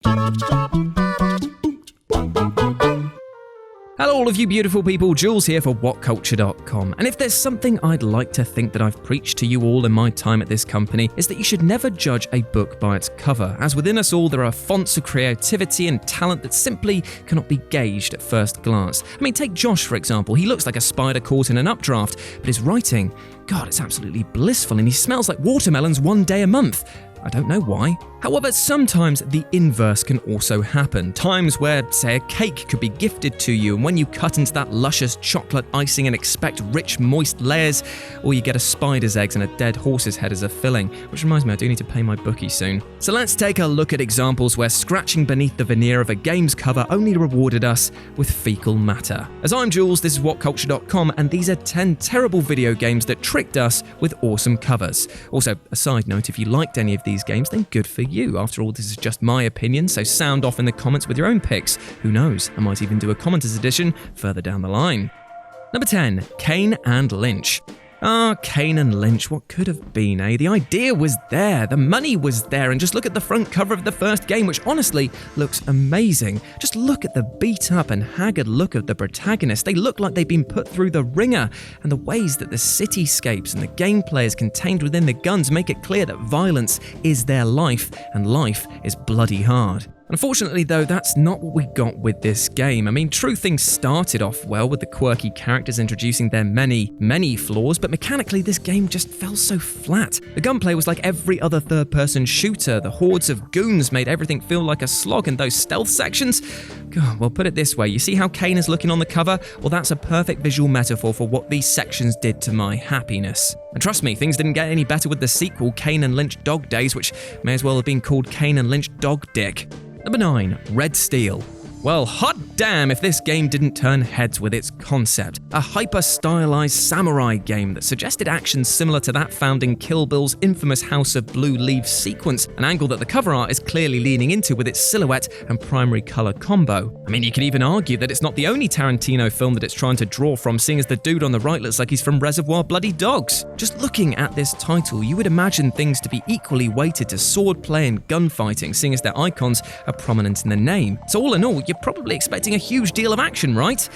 Hello all of you beautiful people, Jules here for WhatCulture.com, and if there's something I'd like to think that I've preached to you all in my time at this company, is that you should never judge a book by its cover, as within us all there are fonts of creativity and talent that simply cannot be gauged at first glance. I mean, take Josh for example. He looks like a spider caught in an updraft, but his writing, God, it's absolutely blissful, and he smells like watermelons one day a month. I don't know why. However, sometimes the inverse can also happen. Times where, say, a cake could be gifted to you, and when you cut into that luscious chocolate icing and expect rich, moist layers, or you get a spider's eggs and a dead horse's head as a filling. Which reminds me, I do need to pay my bookie soon. So let's take a look at examples where scratching beneath the veneer of a game's cover only rewarded us with fecal matter. As I'm Jules, this is WhatCulture.com, and these are 10 terrible video games that tricked us with awesome covers. Also, a side note, if you liked any of these games, then good for you. After all, this is just my opinion, so sound off in the comments with your own picks. Who knows, I might even do a commenters edition further down the line. Number 10, Kane and Lynch. Kane and Lynch, what could have been, eh? The idea was there, the money was there, and just look at the front cover of the first game, which honestly looks amazing. Just look at the beat up and haggard look of the protagonists. They look like they've been put through the ringer, and the ways that the cityscapes and the gameplay is contained within the guns make it clear that violence is their life, and life is bloody hard. Unfortunately though, that's not what we got with this game. I mean, true, things started off well with the quirky characters introducing their many flaws, but mechanically this game just fell so flat. The gunplay was like every other third-person shooter, the hordes of goons made everything feel like a slog, and those stealth sections, God, well, put it this way, you see how Kane is looking on the cover? Well, that's a perfect visual metaphor for what these sections did to my happiness. And trust me, things didn't get any better with the sequel, Kane and Lynch Dog Days, which may as well have been called Kane and Lynch Dog Dick. Number 9, Red Steel. Well, hot damn if this game didn't turn heads with its concept. A hyper-stylized samurai game that suggested actions similar to that found in Kill Bill's infamous House of Blue Leaves sequence, an angle that the cover art is clearly leaning into with its silhouette and primary color combo. I mean, you could even argue that it's not the only Tarantino film that it's trying to draw from, seeing as the dude on the right looks like he's from Reservoir Bloody Dogs. Just looking at this title, you would imagine things to be equally weighted to swordplay and gunfighting, seeing as their icons are prominent in the name. So all in all, you're probably expecting a huge deal of action, right?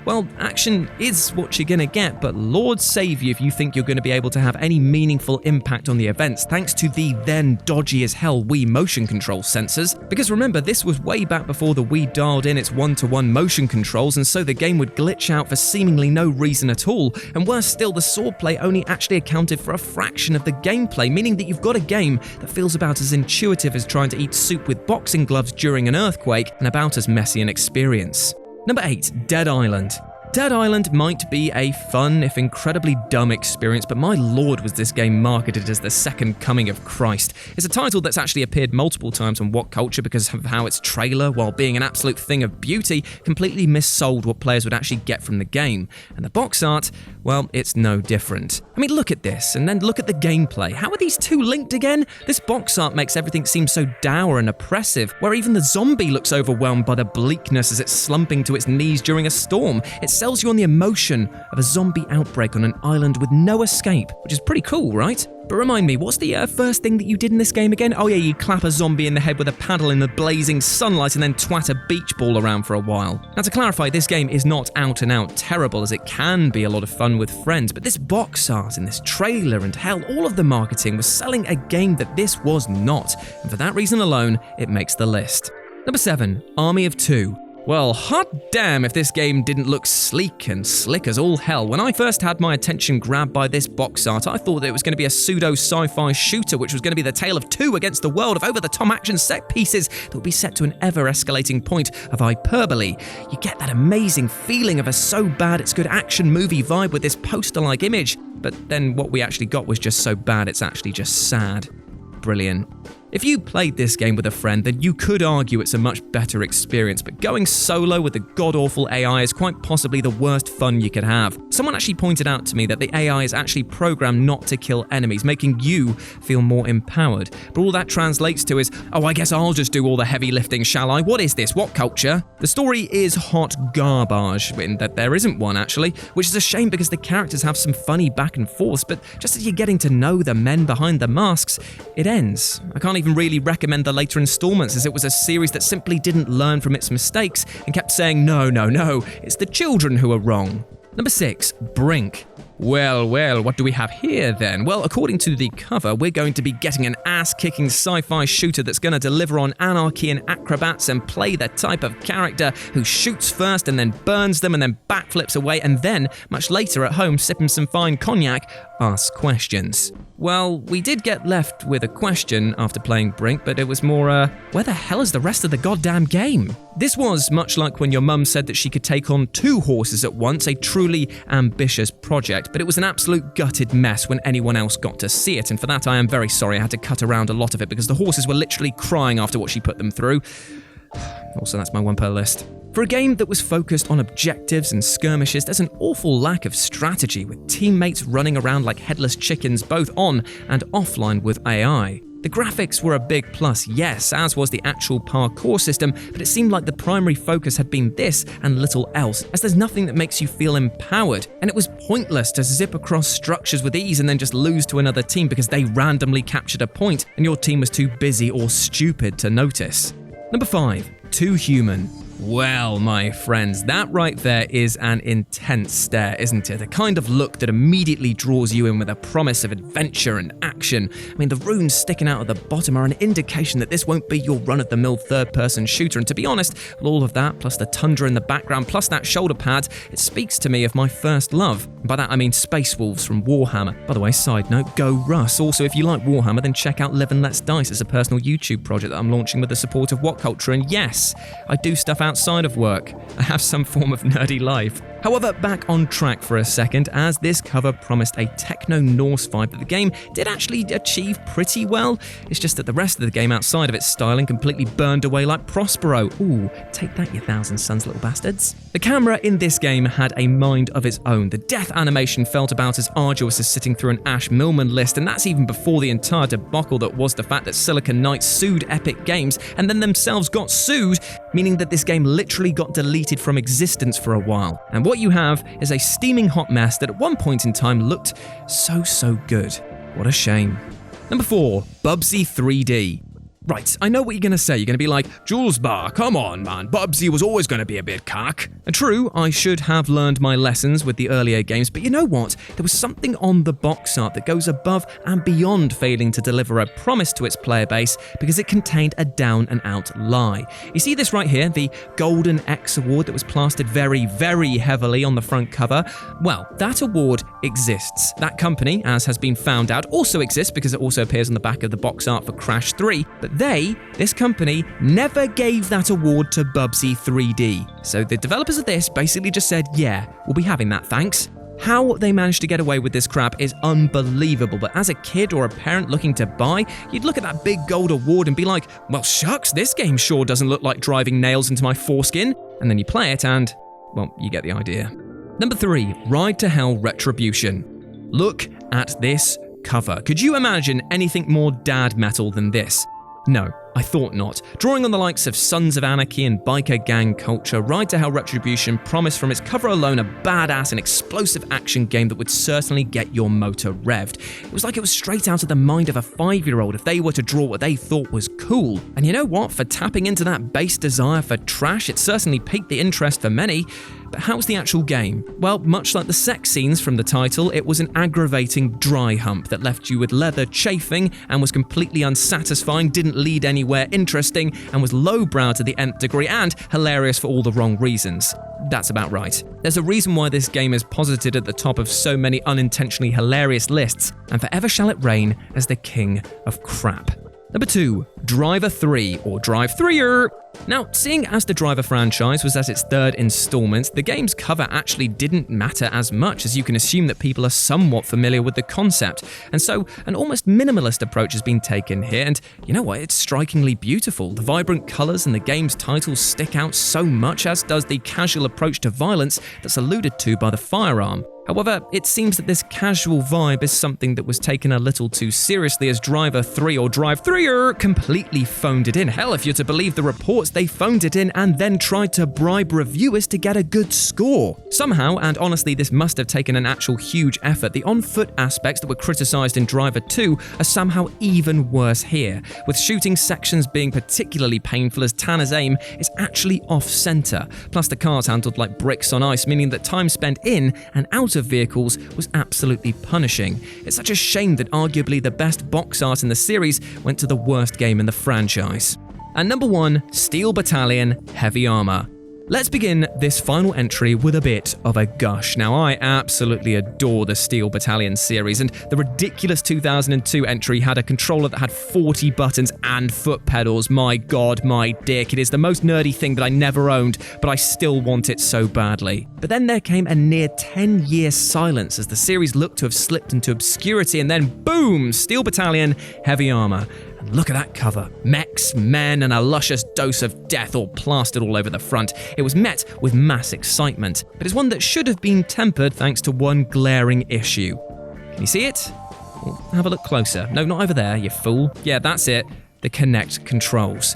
Well, action is what you're gonna get, but Lord save you if you think you're gonna be able to have any meaningful impact on the events thanks to the then dodgy as hell Wii motion control sensors. Because remember, this was way back before the Wii dialed in its one-to-one motion controls, and so the game would glitch out for seemingly no reason at all. And worse still, the swordplay only actually accounted for a fraction of the gameplay, meaning that you've got a game that feels about as intuitive as trying to eat soup with boxing gloves during an earthquake, and about as messy an experience. Number 8, Dead Island. Dead Island might be a fun, if incredibly dumb experience, but my lord was this game marketed as the second coming of Christ. It's a title that's actually appeared multiple times on WhatCulture because of how its trailer, while being an absolute thing of beauty, completely missold what players would actually get from the game. And the box art, well, it's no different. I mean, look at this, and then look at the gameplay. How are these two linked again? This box art makes everything seem so dour and oppressive, where even the zombie looks overwhelmed by the bleakness as it's slumping to its knees during a storm. It sells you on the emotion of a zombie outbreak on an island with no escape, which is pretty cool, right? But remind me, what's the first thing that you did in this game again? Oh yeah, you clap a zombie in the head with a paddle in the blazing sunlight and then twat a beach ball around for a while. Now to clarify, this game is not out and out terrible, as it can be a lot of fun with friends, but this box art and this trailer and hell, all of the marketing was selling a game that this was not, and for that reason alone, it makes the list. Number 7, Army of Two. Well, hot damn if this game didn't look sleek and slick as all hell. When I first had my attention grabbed by this box art, I thought that it was going to be a pseudo sci-fi shooter, which was going to be the tale of two against the world of over-the-top action set pieces that would be set to an ever-escalating point of hyperbole. You get that amazing feeling of a so-bad-it's-good action movie vibe with this poster-like image, but then what we actually got was just so bad it's actually just sad. Brilliant. If you played this game with a friend, then you could argue it's a much better experience, but going solo with the god-awful AI is quite possibly the worst fun you could have. Someone actually pointed out to me that the AI is actually programmed not to kill enemies, making you feel more empowered. But all that translates to is, oh, I guess I'll just do all the heavy lifting, shall I? What is this? What culture? The story is hot garbage, in that there isn't one, actually, which is a shame because the characters have some funny back and forths, but just as you're getting to know the men behind the masks, it ends. I can't can't even really recommend the later installments, as it was a series that simply didn't learn from its mistakes and kept saying, no, it's the children who are wrong. Number 6, Brink. Well, what do we have here then? Well, according to the cover, we're going to be getting an ass-kicking sci-fi shooter that's going to deliver on anarchy and acrobats and play the type of character who shoots first and then burns them and then backflips away and then, much later at home, sipping some fine cognac, asks questions. Well, we did get left with a question after playing Brink, but it was more, where the hell is the rest of the goddamn game? This was much like when your mum said that she could take on 2 horses at once, a truly ambitious project, but it was an absolute gutted mess when anyone else got to see it, and for that I am very sorry I had to cut around a lot of it because the horses were literally crying after what she put them through. Also, that's my one per list. For a game that was focused on objectives and skirmishes, there's an awful lack of strategy, with teammates running around like headless chickens both on and offline with AI. The graphics were a big plus, yes, as was the actual parkour system, but it seemed like the primary focus had been this and little else, as there's nothing that makes you feel empowered, and it was pointless to zip across structures with ease and then just lose to another team because they randomly captured a point and your team was too busy or stupid to notice. Number 5, Too Human. Well, my friends, that right there is an intense stare, isn't it? A kind of look that immediately draws you in with a promise of adventure and action. I mean, the runes sticking out at the bottom are an indication that this won't be your run-of-the-mill third-person shooter, and to be honest, with all of that, plus the tundra in the background, plus that shoulder pad, it speaks to me of my first love. And by that I mean Space Wolves from Warhammer. By the way, side note, go Russ. Also, if you like Warhammer, then check out Live and Let's Dice as a personal YouTube project that I'm launching with the support of WhatCulture, and yes, I do stuff outside of work. I have some form of nerdy life. However, back on track for a second, as this cover promised a techno-Norse vibe that the game did actually achieve pretty well. It's just that the rest of the game outside of its styling completely burned away like Prospero. Ooh, take that, you Thousand Suns little bastards. The camera in this game had a mind of its own. The death animation felt about as arduous as sitting through an Ash Millman list, and that's even before the entire debacle that was the fact that Silicon Knights sued Epic Games and then themselves got sued, meaning that this game literally got deleted from existence for a while. And what you have is a steaming hot mess that at one point in time looked so good. What a shame. Number 4, Bugsy 3D. Right, I know what you're going to say. You're going to be like, Jules Bar, come on, man. Bugsy was always going to be a bit cock. And true, I should have learned my lessons with the earlier games, but you know what? There was something on the box art that goes above and beyond failing to deliver a promise to its player base because it contained a down-and-out lie. You see this right here, the Golden X award that was plastered very heavily on the front cover? Well, that award exists. That company, as has been found out, also exists because it also appears on the back of the box art for Crash 3, but this company, never gave that award to Bugsy 3D. So the developers of this basically just said, yeah, we'll be having that, thanks. How they managed to get away with this crap is unbelievable, but as a kid or a parent looking to buy, you'd look at that big gold award and be like, well, shucks, this game sure doesn't look like driving nails into my foreskin. And then you play it and, well, you get the idea. Number 3, Ride to Hell Retribution. Look at this cover. Could you imagine anything more dad metal than this? No, I thought not. Drawing on the likes of Sons of Anarchy and biker gang culture, Ride to Hell Retribution promised from its cover alone a badass and explosive action game that would certainly get your motor revved. It was like it was straight out of the mind of a 5-year-old if they were to draw what they thought was cool. And you know what? For tapping into that base desire for trash, it certainly piqued the interest for many. But how's the actual game? Well, much like the sex scenes from the title, it was an aggravating dry hump that left you with leather chafing and was completely unsatisfying, didn't lead anywhere interesting, and was lowbrow to the nth degree and hilarious for all the wrong reasons. That's about right. There's a reason why this game is posited at the top of so many unintentionally hilarious lists, and forever shall it reign as the king of crap. Number 2, Driver 3 or Drive 3er. Now, seeing as the Driver franchise was at its 3rd installment, the game's cover actually didn't matter as much, as you can assume that people are somewhat familiar with the concept. And so, an almost minimalist approach has been taken here, and you know what, it's strikingly beautiful. The vibrant colours and the game's title stick out so much, as does the casual approach to violence that's alluded to by the firearm. However, it seems that this casual vibe is something that was taken a little too seriously as Driver 3 or Drive 3 completely phoned it in. Hell, if you're to believe the reports, they phoned it in and then tried to bribe reviewers to get a good score. Somehow, and honestly this must have taken an actual huge effort, the on-foot aspects that were criticised in Driver 2 are somehow even worse here, with shooting sections being particularly painful as Tanner's aim is actually off-centre, plus the cars handled like bricks on ice, meaning that time spent in and out of vehicles was absolutely punishing. It's such a shame that arguably the best box art in the series went to the worst game in the franchise. And number 1, Steel Battalion Heavy Armor. Let's begin this final entry with a bit of a gush. Now, I absolutely adore the Steel Battalion series, and the ridiculous 2002 entry had a controller that had 40 buttons and foot pedals. My god, my dick, it is the most nerdy thing that I never owned, but I still want it so badly. But then there came a near 10-year silence as the series looked to have slipped into obscurity, and then boom, Steel Battalion Heavy Armor. And look at that cover. Mechs, men, and a luscious dose of death all plastered all over the front. It was met with mass excitement, but it's one that should have been tempered thanks to one glaring issue. Can you see it? Well, have a look closer. No, not over there, you fool. Yeah, that's it. The Kinect controls.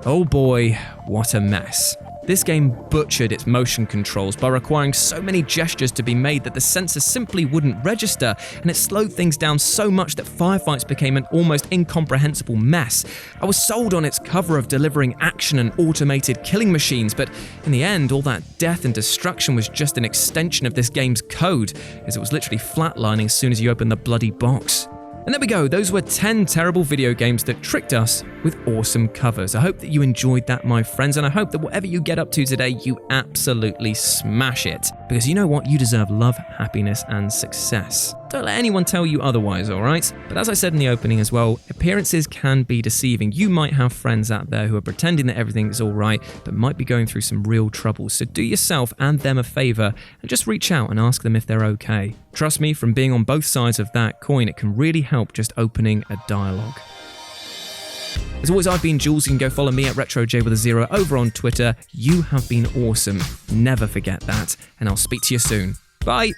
Oh boy, what a mess. This game butchered its motion controls by requiring so many gestures to be made that the sensor simply wouldn't register, and it slowed things down so much that firefights became an almost incomprehensible mess. I was sold on its cover of delivering action and automated killing machines, but in the end, all that death and destruction was just an extension of this game's code, as it was literally flatlining as soon as you opened the bloody box. And there we go, those were 10 terrible video games that tricked us with awesome covers. I hope that you enjoyed that, my friends, and I hope that whatever you get up to today, you absolutely smash it. Because you know what? You deserve love, happiness, and success. Don't let anyone tell you otherwise, alright? But as I said in the opening as well, appearances can be deceiving. You might have friends out there who are pretending that everything is alright, but might be going through some real trouble. So do yourself and them a favour and just reach out and ask them if they're okay. Trust me, from being on both sides of that coin, it can really help just opening a dialogue. As always, I've been Jules. You can go follow me at RetroJ with a 0 over on Twitter. You have been awesome. Never forget that. And I'll speak to you soon. Bye.